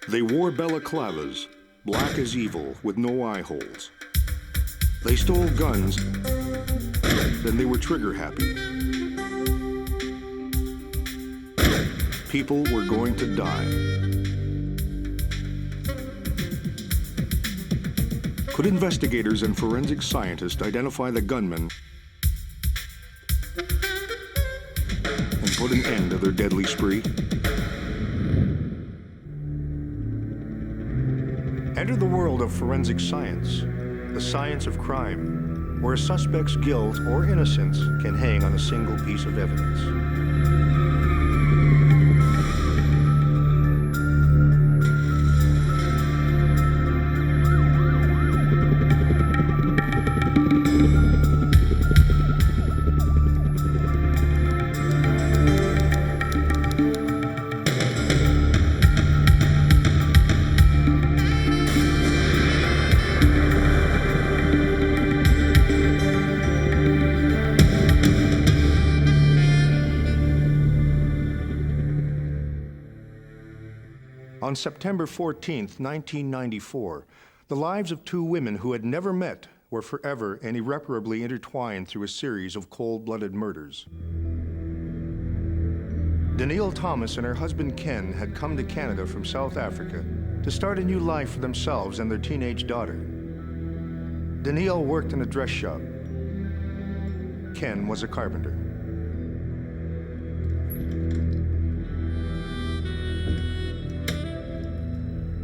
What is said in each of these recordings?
They wore balaclavas, black as evil, with no eye holes. They stole guns, then they were trigger happy. People were going to die. Could investigators and forensic scientists identify the gunman and put an end to their deadly spree? Enter the world of forensic science, the science of crime, where a suspect's guilt or innocence can hang on a single piece of evidence. On September 14, 1994, the lives of two women who had never met were forever and irreparably intertwined through a series of cold-blooded murders. Danielle Thomas and her husband Ken had come to Canada from South Africa to start a new life for themselves and their teenage daughter. Danielle worked in a dress shop. Ken was a carpenter.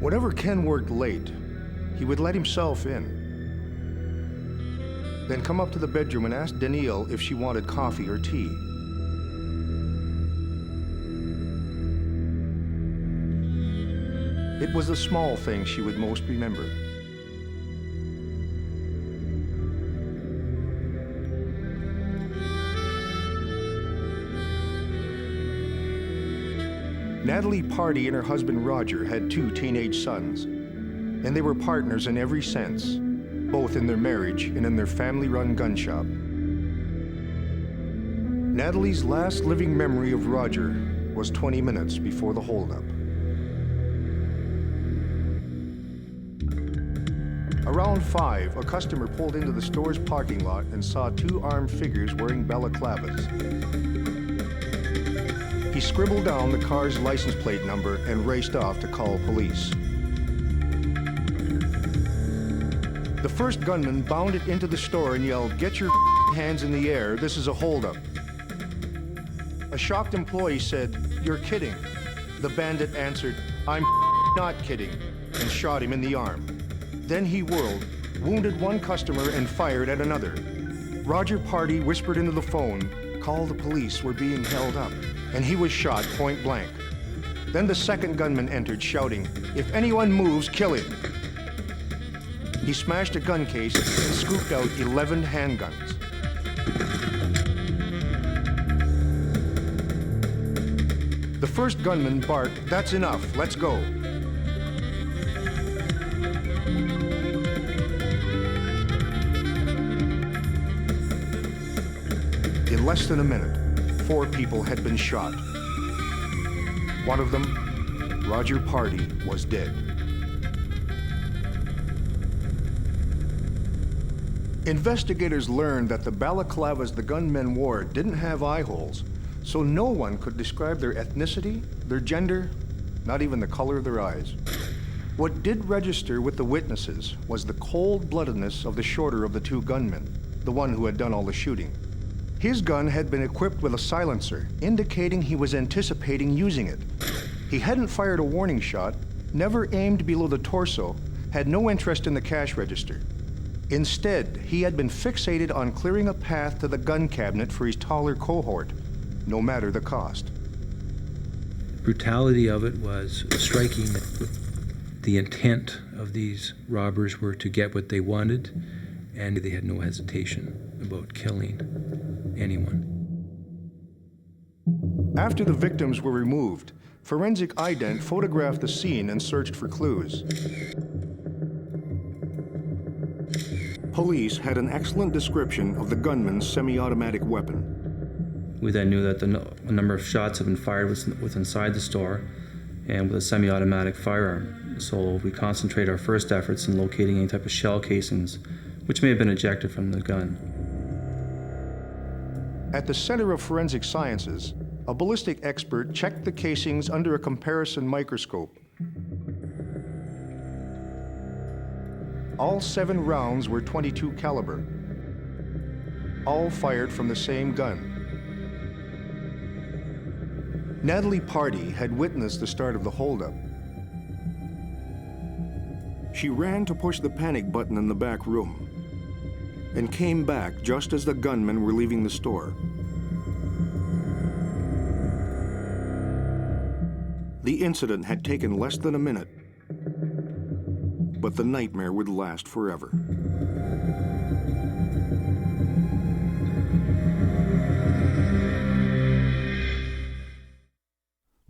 Whenever Ken worked late, he would let himself in, then come up to the bedroom and ask Danielle if she wanted coffee or tea. It was the small things she would most remember. Natalie Pardee and her husband Roger had two teenage sons, and they were partners in every sense, both in their marriage and in their family-run gun shop. Natalie's last living memory of Roger was 20 minutes before the holdup. Around 5, a customer pulled into the store's parking lot and saw two armed figures wearing balaclavas. He scribbled down the car's license plate number and raced off to call police. The first gunman bounded into the store and yelled, "Get your hands in the air, this is a holdup." A shocked employee said, "You're kidding." The bandit answered, "I'm not kidding," and shot him in the arm. Then he whirled, wounded one customer and fired at another. Roger Pardee whispered into the phone, "Call the police, we're being held up," and he was shot point blank. Then the second gunman entered, shouting, "If anyone moves, kill him." He smashed a gun case and scooped out 11 handguns. The first gunman barked, "That's enough, let's go." In less than a minute, 4 people had been shot. One of them, Roger Pardee, was dead. Investigators learned that the balaclavas the gunmen wore didn't have eye holes, so no one could describe their ethnicity, their gender, not even the color of their eyes. What did register with the witnesses was the cold-bloodedness of the shorter of the two gunmen, the one who had done all the shooting. His gun had been equipped with a silencer, indicating he was anticipating using it. He hadn't fired a warning shot, never aimed below the torso, had no interest in the cash register. Instead, he had been fixated on clearing a path to the gun cabinet for his taller cohort, no matter the cost. The brutality of it was striking. The intent of these robbers were to get what they wanted, and they had no hesitation about killing anyone. After the victims were removed, Forensic Ident photographed the scene and searched for clues. Police had an excellent description of the gunman's semi-automatic weapon. We then knew that a number of shots had been fired within inside the store, and with a semi-automatic firearm. So we concentrate our first efforts in locating any type of shell casings which may have been ejected from the gun. At the Center of Forensic Sciences, a ballistic expert checked the casings under a comparison microscope. All 7 rounds were .22 caliber, all fired from the same gun. Natalie Pardee had witnessed the start of the holdup. She ran to push the panic button in the back room and came back just as the gunmen were leaving the store. The incident had taken less than a minute, but the nightmare would last forever.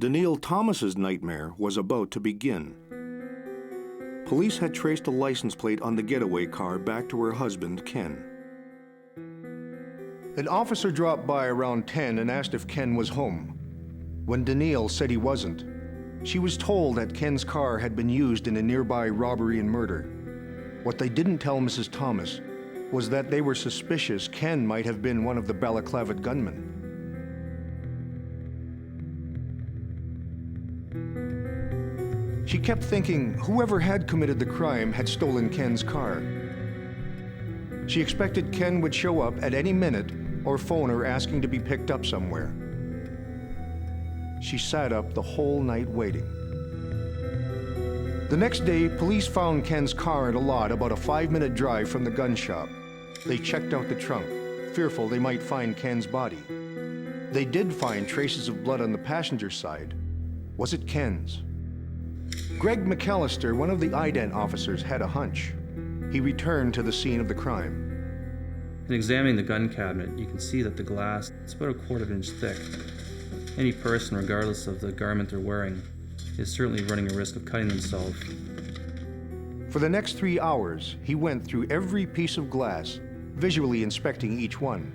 Danielle Thomas's nightmare was about to begin. Police had traced a license plate on the getaway car back to her husband, Ken. An officer dropped by around 10 and asked if Ken was home. When Danielle said he wasn't, she was told that Ken's car had been used in a nearby robbery and murder. What they didn't tell Mrs. Thomas was that they were suspicious Ken might have been one of the balaclava gunmen. She kept thinking whoever had committed the crime had stolen Ken's car. She expected Ken would show up at any minute or phone her asking to be picked up somewhere. She sat up the whole night waiting. The next day, police found Ken's car in a lot about a 5-minute drive from the gun shop. They checked out the trunk, fearful they might find Ken's body. They did find traces of blood on the passenger side. Was it Ken's? Greg McAllister, one of the ident officers, had a hunch. He returned to the scene of the crime. In examining the gun cabinet, you can see that the glass is about a 1/4 inch thick. Any person, regardless of the garment they're wearing, is certainly running a risk of cutting themselves. For the next 3 hours, he went through every piece of glass, visually inspecting each one.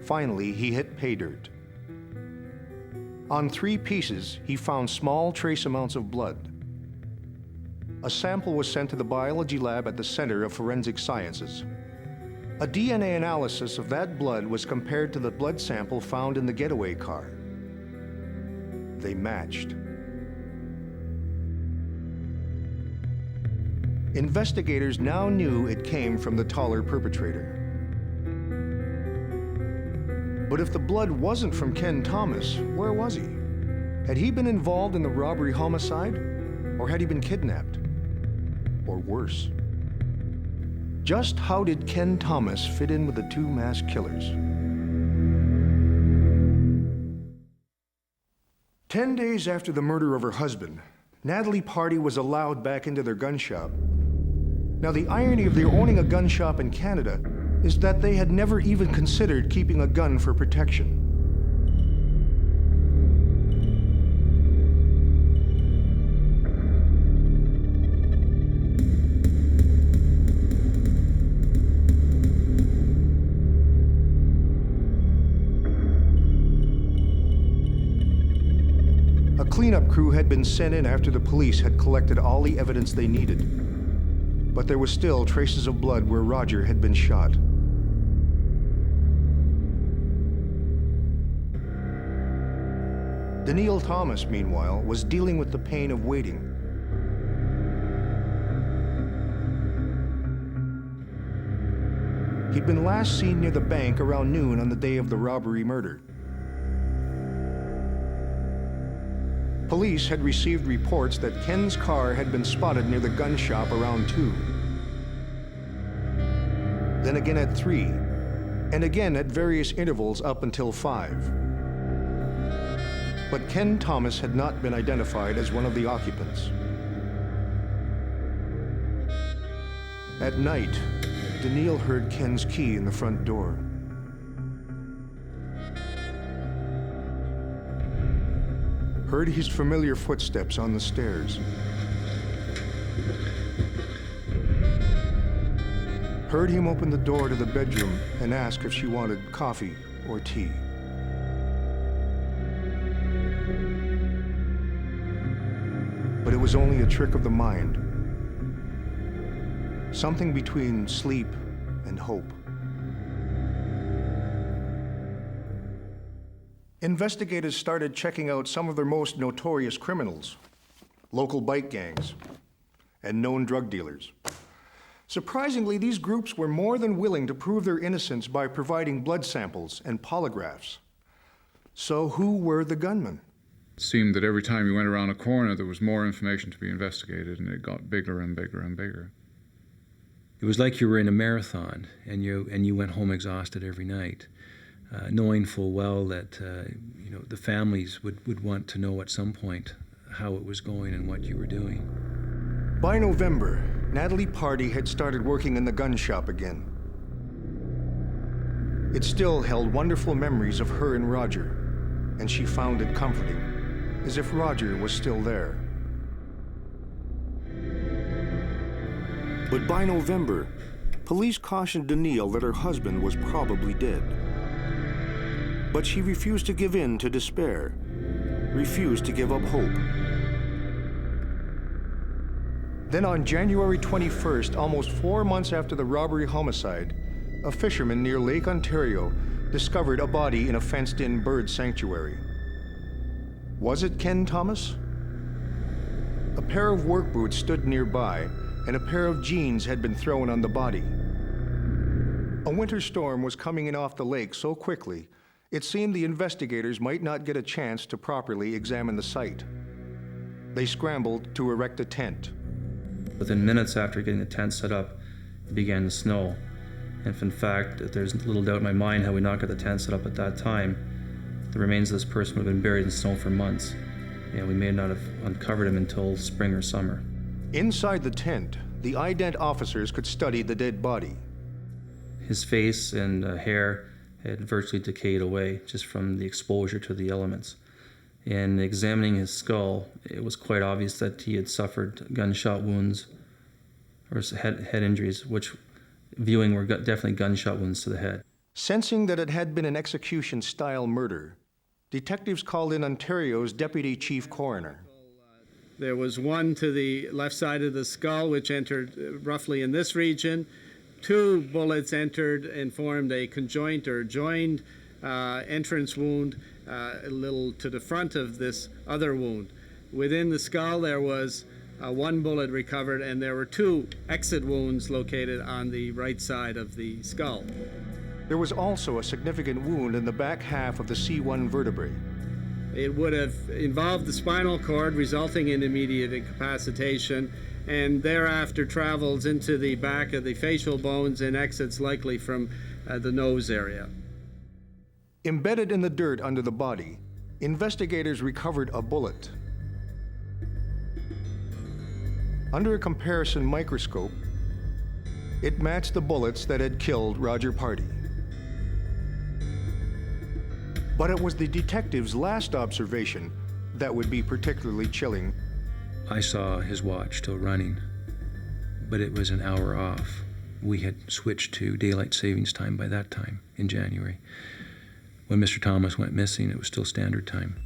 Finally, he hit pay dirt. On 3 pieces, he found small trace amounts of blood. A sample was sent to the biology lab at the Center of Forensic Sciences. A DNA analysis of that blood was compared to the blood sample found in the getaway car. They matched. Investigators now knew it came from the taller perpetrator. But if the blood wasn't from Ken Thomas, where was he? Had he been involved in the robbery homicide? Or had he been kidnapped? Or worse? Just how did Ken Thomas fit in with the 2 masked killers? 10 days after the murder of her husband, Natalie Pardee was allowed back into their gun shop. Now, the irony of their owning a gun shop in Canada is that they had never even considered keeping a gun for protection. A cleanup crew had been sent in after the police had collected all the evidence they needed. But there was still traces of blood where Roger had been shot. Danielle Thomas, meanwhile, was dealing with the pain of waiting. He'd been last seen near the bank around noon on the day of the robbery murder. Police had received reports that Ken's car had been spotted near the gun shop around 2. Then again at 3, and again at various intervals up until 5. But Ken Thomas had not been identified as one of the occupants. At night, Danielle heard Ken's key in the front door. Heard his familiar footsteps on the stairs. Heard him open the door to the bedroom and ask if she wanted coffee or tea. But it was only a trick of the mind. Something between sleep and hope. Investigators started checking out some of their most notorious criminals, local bike gangs, and known drug dealers. Surprisingly, these groups were more than willing to prove their innocence by providing blood samples and polygraphs. So who were the gunmen? It seemed that every time you went around a corner, there was more information to be investigated, and it got bigger and bigger and bigger. It was like you were in a marathon, and you went home exhausted every night, knowing full well that the families would want to know at some point how it was going and what you were doing. By November, Natalie Pardee had started working in the gun shop again. It still held wonderful memories of her and Roger, and she found it comforting, as if Roger was still there. But by November, police cautioned Danielle that her husband was probably dead. But she refused to give in to despair, refused to give up hope. Then on January 21st, almost 4 months after the robbery homicide, a fisherman near Lake Ontario discovered a body in a fenced-in bird sanctuary. Was it Ken Thomas? A pair of work boots stood nearby, and a pair of jeans had been thrown on the body. A winter storm was coming in off the lake so quickly, it seemed the investigators might not get a chance to properly examine the site. They scrambled to erect a tent. Within minutes after getting the tent set up, it began to snow. And if in fact, there's little doubt in my mind how we not got the tent set up at that time, the remains of this person would have been buried in snow for months, and we may not have uncovered him until spring or summer. Inside the tent, the ident officers could study the dead body. His face and hair had virtually decayed away just from the exposure to the elements. In examining his skull, it was quite obvious that he had suffered gunshot wounds or head injuries, which viewing were definitely gunshot wounds to the head. Sensing that it had been an execution-style murder, detectives called in Ontario's deputy chief coroner. There was one to the left side of the skull, which entered roughly in this region. 2 bullets entered and formed a conjoint or joined entrance wound a little to the front of this other wound. Within the skull, there was 1 bullet recovered, and there were 2 exit wounds located on the right side of the skull. There was also a significant wound in the back half of the C1 vertebrae. It would have involved the spinal cord, resulting in immediate incapacitation, and thereafter travels into the back of the facial bones and exits likely from the nose area. Embedded in the dirt under the body, investigators recovered a bullet. Under a comparison microscope, it matched the bullets that had killed Roger Pardee. But it was the detective's last observation that would be particularly chilling. I saw his watch still running, but it was an hour off. We had switched to daylight savings time by that time in January. When Mr. Thomas went missing, it was still standard time.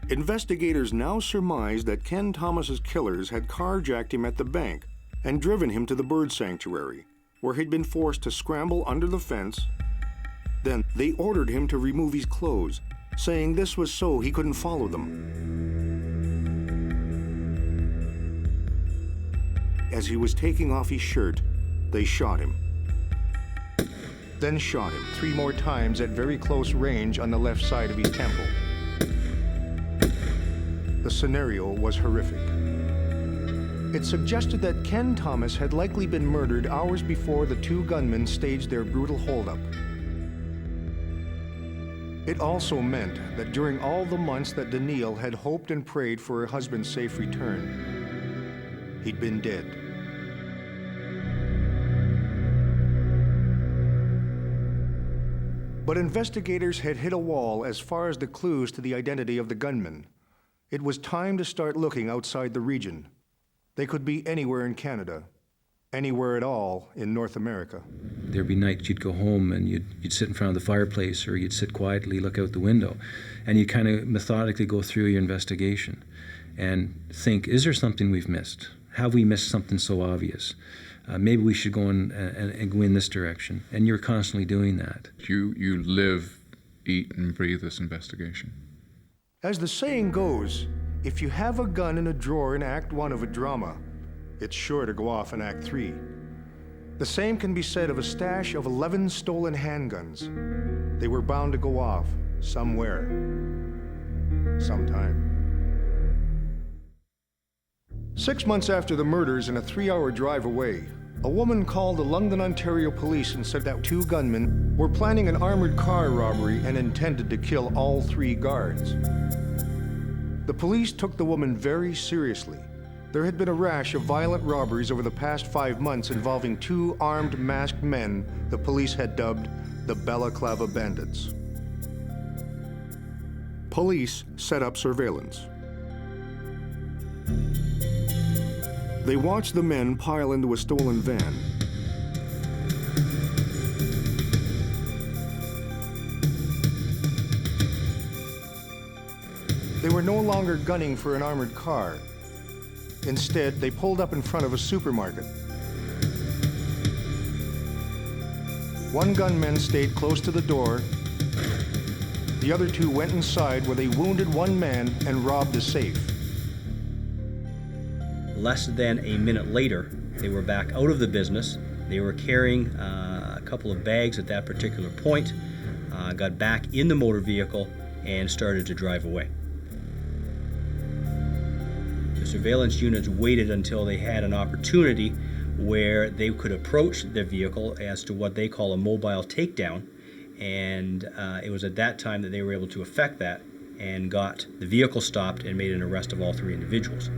Investigators now surmised that Ken Thomas's killers had carjacked him at the bank and driven him to the bird sanctuary, where he'd been forced to scramble under the fence. Then they ordered him to remove his clothes, saying this was so he couldn't follow them. As he was taking off his shirt, they shot him. Then shot him 3 more times at very close range on the left side of his temple. The scenario was horrific. It suggested that Ken Thomas had likely been murdered hours before the 2 gunmen staged their brutal holdup. It also meant that during all the months that Danielle had hoped and prayed for her husband's safe return, he'd been dead. But investigators had hit a wall as far as the clues to the identity of the gunmen. It was time to start looking outside the region. They could be anywhere in Canada, anywhere at all in North America. There'd be nights you'd go home and you'd sit in front of the fireplace, or you'd sit quietly, look out the window, and you'd kind of methodically go through your investigation. and think, is there something we've missed? Have we missed something so obvious? Maybe we should go and go in this direction. And you're constantly doing that. You live, eat, and breathe this investigation. As the saying goes, if you have a gun in a drawer in Act 1 of a drama, it's sure to go off in Act 3. The same can be said of a stash of 11 stolen handguns. They were bound to go off somewhere, sometime. 6 months after the murders and a 3-hour drive away, a woman called the London, Ontario police and said that 2 gunmen were planning an armored car robbery and intended to kill all 3 guards. The police took the woman very seriously. There had been a rash of violent robberies over the past 5 months involving 2 armed, masked men the police had dubbed the Balaclava Bandits. Police set up surveillance. They watched the men pile into a stolen van. They were no longer gunning for an armored car. Instead, they pulled up in front of a supermarket. One gunman stayed close to the door. The other 2 went inside where they wounded one man and robbed the safe. Less than a minute later, they were back out of the business. They were carrying a couple of bags at that particular point, got back in the motor vehicle, and started to drive away. The surveillance units waited until they had an opportunity where they could approach their vehicle as to what they call a mobile takedown, and it was at that time that they were able to effect that and got the vehicle stopped and made an arrest of all 3 individuals.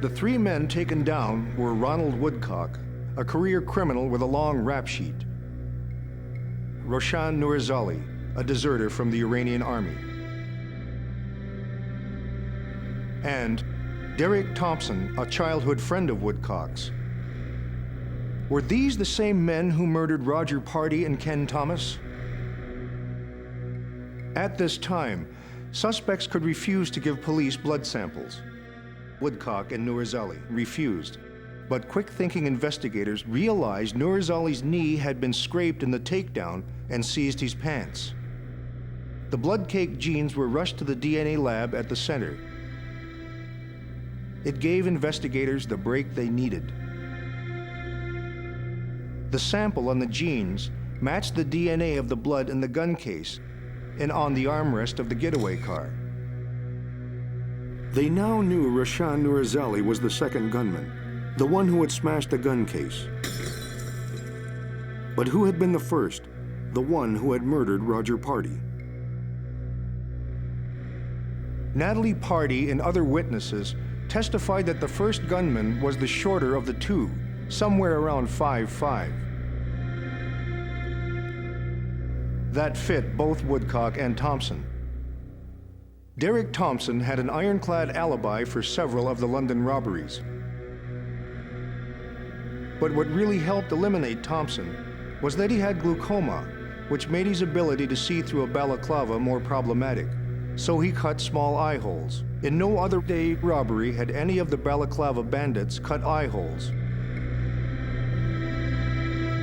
The 3 men taken down were Ronald Woodcock, a career criminal with a long rap sheet; Roshan Nurizali, a deserter from the Iranian army; and Derek Thompson, a childhood friend of Woodcock's. Were these the same men who murdered Roger Pardee and Ken Thomas? At this time, suspects could refuse to give police blood samples. Woodcock and Nurizali refused, but quick-thinking investigators realized Nurizali's knee had been scraped in the takedown and seized his pants. The blood-caked jeans were rushed to the DNA lab at the center. It gave investigators the break they needed. The sample on the jeans matched the DNA of the blood in the gun case and on the armrest of the getaway car. They now knew Roshan Nurizali was the second gunman, the one who had smashed the gun case. But who had been the first, the one who had murdered Roger Pardee? Natalie Pardee and other witnesses testified that the first gunman was the shorter of the 2, somewhere around 5'5". That fit both Woodcock and Thompson. Derek Thompson had an ironclad alibi for several of the London robberies. But what really helped eliminate Thompson was that he had glaucoma, which made his ability to see through a balaclava more problematic. So he cut small eye holes. In no other day robbery had any of the balaclava bandits cut eye holes.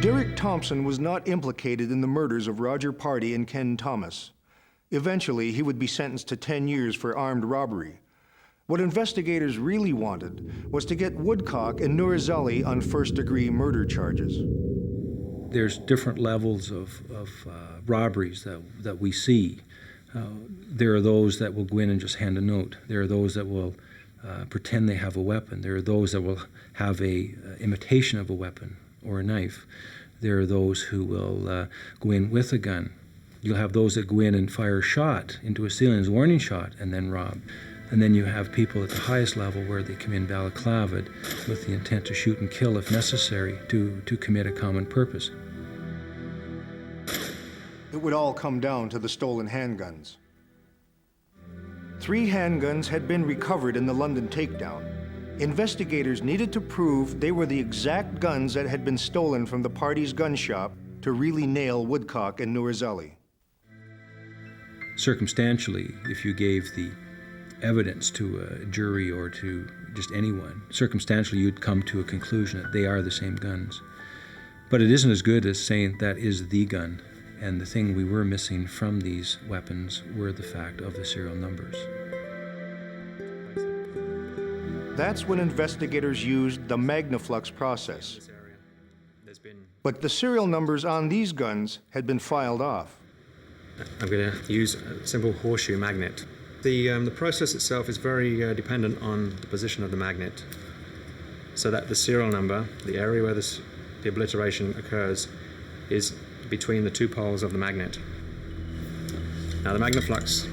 Derek Thompson was not implicated in the murders of Roger Pardee and Ken Thomas. Eventually, he would be sentenced to 10 years for armed robbery. What investigators really wanted was to get Woodcock and Nurizali on first-degree murder charges. There's different levels of robberies that we see. There are those that will go in and just hand a note. There are those that will pretend they have a weapon. There are those that will have a imitation of a weapon or a knife. There are those who will go in with a gun. You'll have those that go in and fire a shot into a ceiling as a warning shot and then rob. And then you have people at the highest level where they come in balaclavaed with the intent to shoot and kill if necessary to commit a common purpose. It would all come down to the stolen handguns. 3 handguns had been recovered in the London takedown. Investigators needed to prove they were the exact guns that had been stolen from the party's gun shop to really nail Woodcock and Norizeli. Circumstantially, if you gave the evidence to a jury or to just anyone, circumstantially you'd come to a conclusion that they are the same guns. But it isn't as good as saying that is the gun, and the thing we were missing from these weapons were the fact of the serial numbers. That's when investigators used the Magnaflux process. But the serial numbers on these guns had been filed off. I'm going to use a simple horseshoe magnet. The process itself is very dependent on the position of the magnet, so that the serial number, the area where the obliteration occurs, is between the two poles of the magnet. Now the Magnaflux,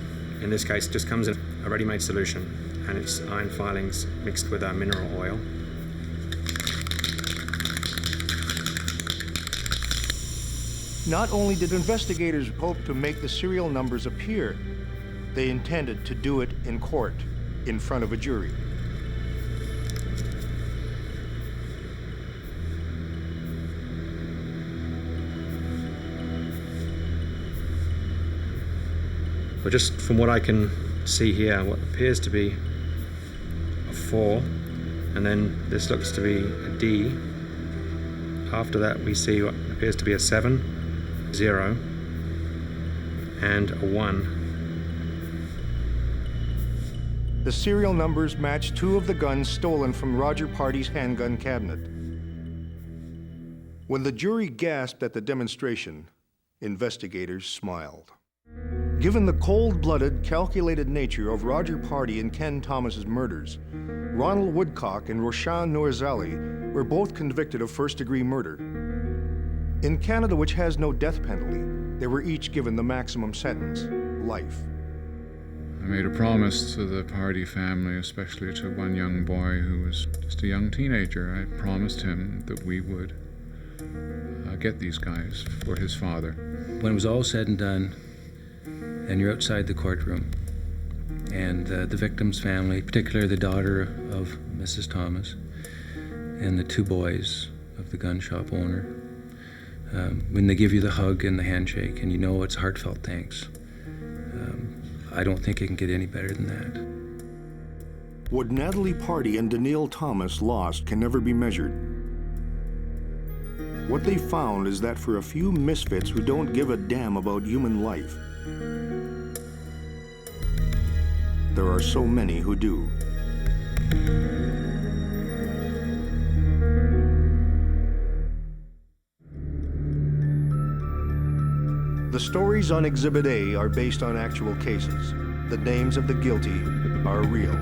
in this case, just comes in a ready-made solution, and it's iron filings mixed with mineral oil. Not only did investigators hope to make the serial numbers appear, they intended to do it in court, in front of a jury. But just from what I can see here, what appears to be a 4, and then this looks to be a D. After that we see what appears to be a 7, 0, and a 1. The serial numbers match 2 of the guns stolen from Roger Party's handgun cabinet. When the jury gasped at the demonstration, investigators smiled. Given the cold-blooded, calculated nature of Roger Party and Ken Thomas's murders, Ronald Woodcock and Roshan Norizeli were both convicted of first-degree murder. In Canada, which has no death penalty, they were each given the maximum sentence, life. I made a promise to the Party family, especially to one young boy who was just a young teenager. I promised him that we would get these guys for his father. When it was all said and done, and you're outside the courtroom, and the victim's family, particularly the daughter of Mrs. Thomas, and the 2 boys of the gun shop owner, when they give you the hug and the handshake, and you know it's heartfelt thanks, I don't think it can get any better than that. What Natalie Party and Daniil Thomas lost can never be measured. What they found is that for a few misfits who don't give a damn about human life, there are so many who do. The stories on Exhibit A are based on actual cases. The names of the guilty are real.